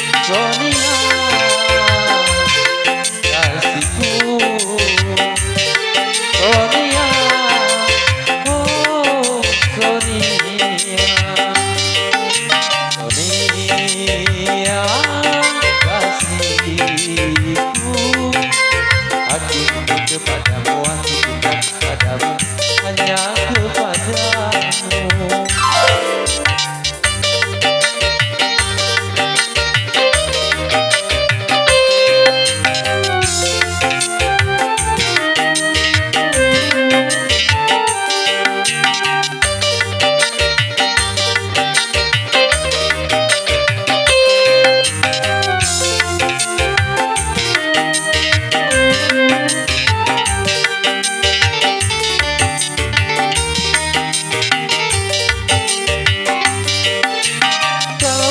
Sonia kasihku, Sonia, oh Sonia, Sonia kasihku, aku cinta kepadamu, aku cinta kepadamu, hanya kepadamu.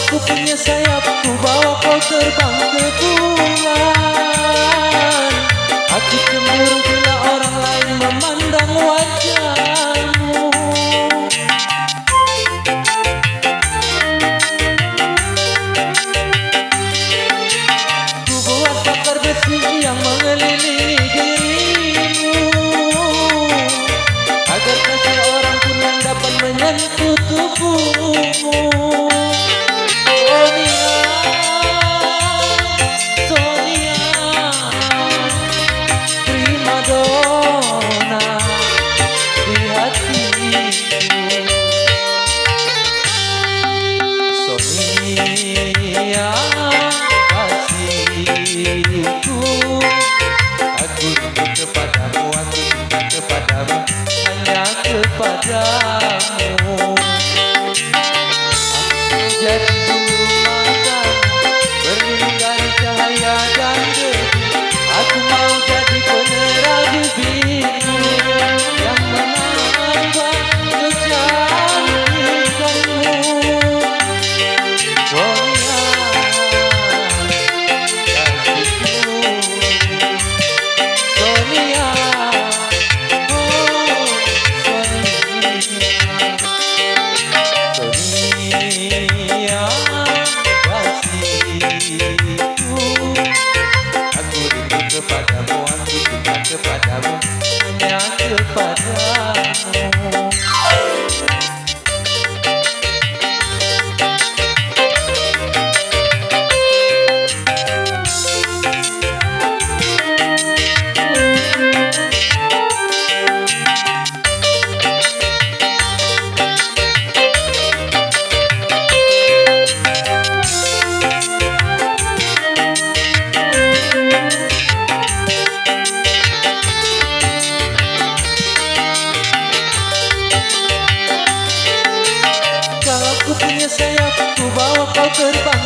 Ku punya sayap, ku bawa kau terbang ke bulan. Aku cemburu bila orang lain memandang wajahmu. Ku buat pagar besi yang mengelilingi dirimu, agar tak seorang pun yang dapat menyentuh tubuhmu. Sonia kasihku, aku rindu kepadamu, aku cinta kepadamu, hanya kepadamu. Aku jadi bulu matamu, berlindung cahaya dan debu. Aku mau jadi penerang bibirmu yang menambah kecantikanmu. Sonia kasihku, Sonia, oh Sonia, Sonia kasihku, aku rindu kepadamu, aku cinta kepadamu, hanya kepadamu. Ku punya sayap, ku bawa kau terbang